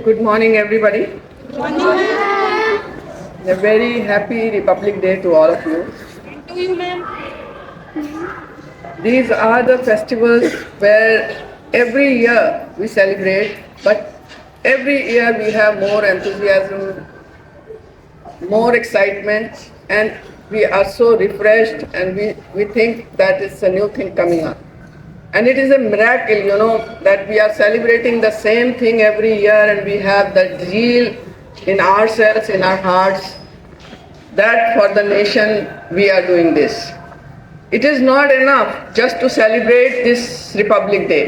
Good morning, everybody. A very happy Republic Day to all of you. To you, ma'am. These are the festivals where every year we celebrate, but every year we have more enthusiasm, more excitement, and we are so refreshed, and we think that it's a new thing coming up. And it is a miracle, that we are celebrating the same thing every year, and we have that zeal in ourselves, in our hearts, that for the nation we are doing this. It is not enough just to celebrate this Republic Day.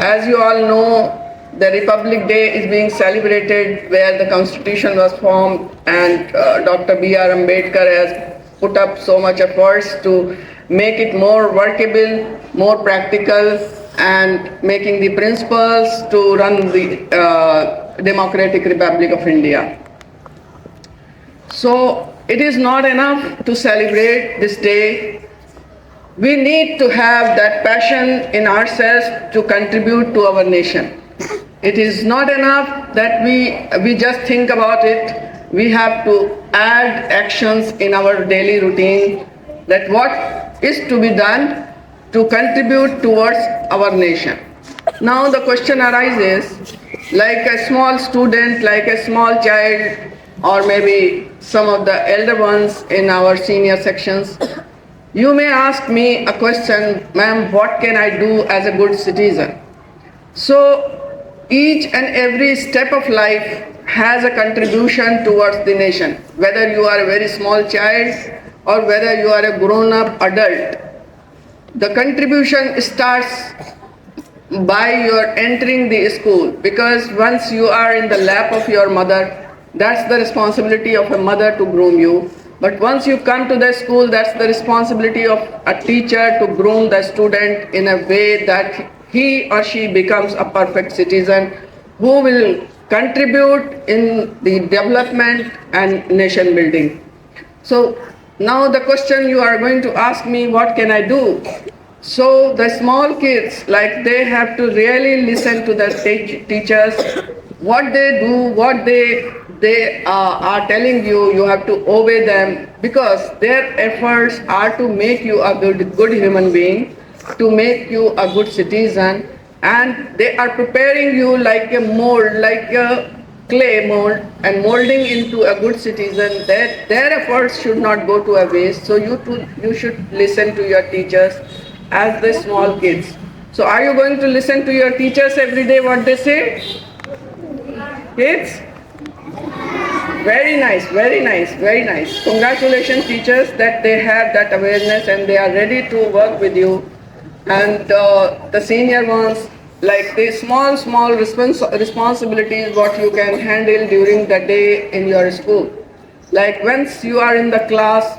As you all know, the Republic Day is being celebrated where the Constitution was formed, and Dr. B.R. Ambedkar has put up so much efforts to make it more workable, more practical, and making the principles to run the Democratic Republic of India. So it is not enough to celebrate this day. We need to have that passion in ourselves to contribute to our nation. It is not enough that we just think about it. We have to add actions in our daily routine, that what is to be done to contribute towards our nation. Now the question arises, like a small student, like a small child, or maybe some of the elder ones in our senior sections, you may ask me a question, ma'am, what can I do as a good citizen? So each and every step of life has a contribution towards the nation, whether you are a very small child or whether you are a grown-up adult. The contribution starts by your entering the school, because once you are in the lap of your mother, that's the responsibility of a mother to groom you. But once you come to the school, that's the responsibility of a teacher to groom the student in a way that he or she becomes a perfect citizen who will contribute in the development and nation building. So now the question you are going to ask me, what can I do? So the small kids, like, they have to really listen to the teachers, what they do, what they are telling you, you have to obey them, because their efforts are to make you a good human being, to make you a good citizen, and they are preparing you like a mold, like a clay mold, and molding into a good citizen. Their efforts should not go to a waste. So you should listen to your teachers as the small kids. So are you going to listen to your teachers every day, what they say? Kids? Very nice, very nice, very nice. Congratulations, teachers, that they have that awareness and they are ready to work with you. And the senior ones, like the small responsibilities what you can handle during the day in your school. Like once you are in the class,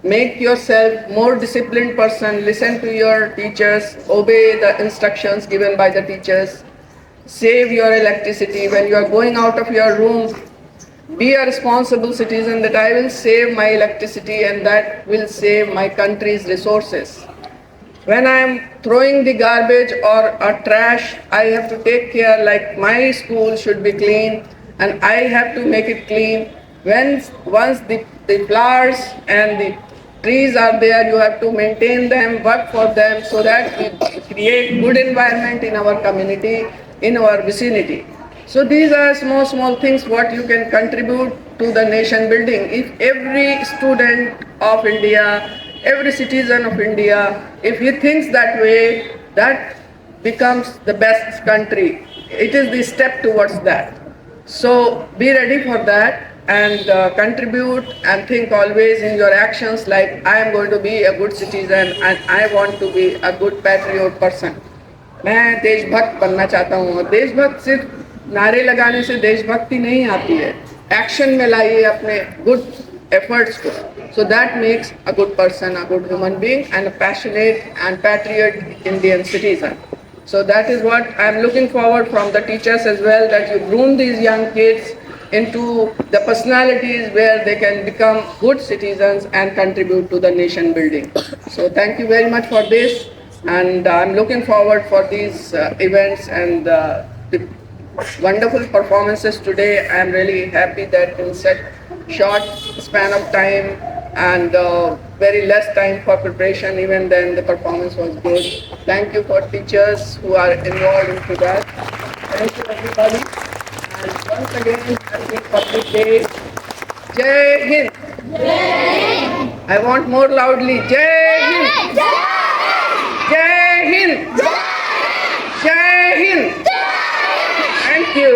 make yourself more disciplined person, listen to your teachers, obey the instructions given by the teachers, save your electricity. When you are going out of your room, be a responsible citizen, that I will save my electricity and that will save my country's resources. When I am throwing the garbage or a trash, I have to take care, like my school should be clean and I have to make it clean. Once the flowers and the trees are there, you have to maintain them, work for them, so that we create good environment in our community, in our vicinity. So these are small things what you can contribute to the nation building. If every student of India, every citizen of India, if he thinks that way, that becomes the best country. It is the step towards that. So be ready for that and contribute, and think always in your actions like, I am going to be a good citizen and I want to be a good patriot person. मैं देशभक्त बनना चाहता हूँ. और देशभक्त सिर्फ नारे लगाने से देशभक्ति नहीं आती है. एक्शन में लाइए अपने गुड efforts को. So that makes a good person, a good human being, and a passionate and patriot Indian citizen. So that is what I am looking forward from the teachers as well, that you groom these young kids into the personalities where they can become good citizens and contribute to the nation building. So thank you very much for this, and I'm looking forward for these events and the wonderful performances today. I am really happy that in such short span of time and very less time for preparation, even then the performance was good. Thank you for teachers who are involved into that. Thank you everybody. And once again, happy Public Day. Jai Hind. I want more loudly. Jai Hind. Jai Hind. Jai Hind. Thank you.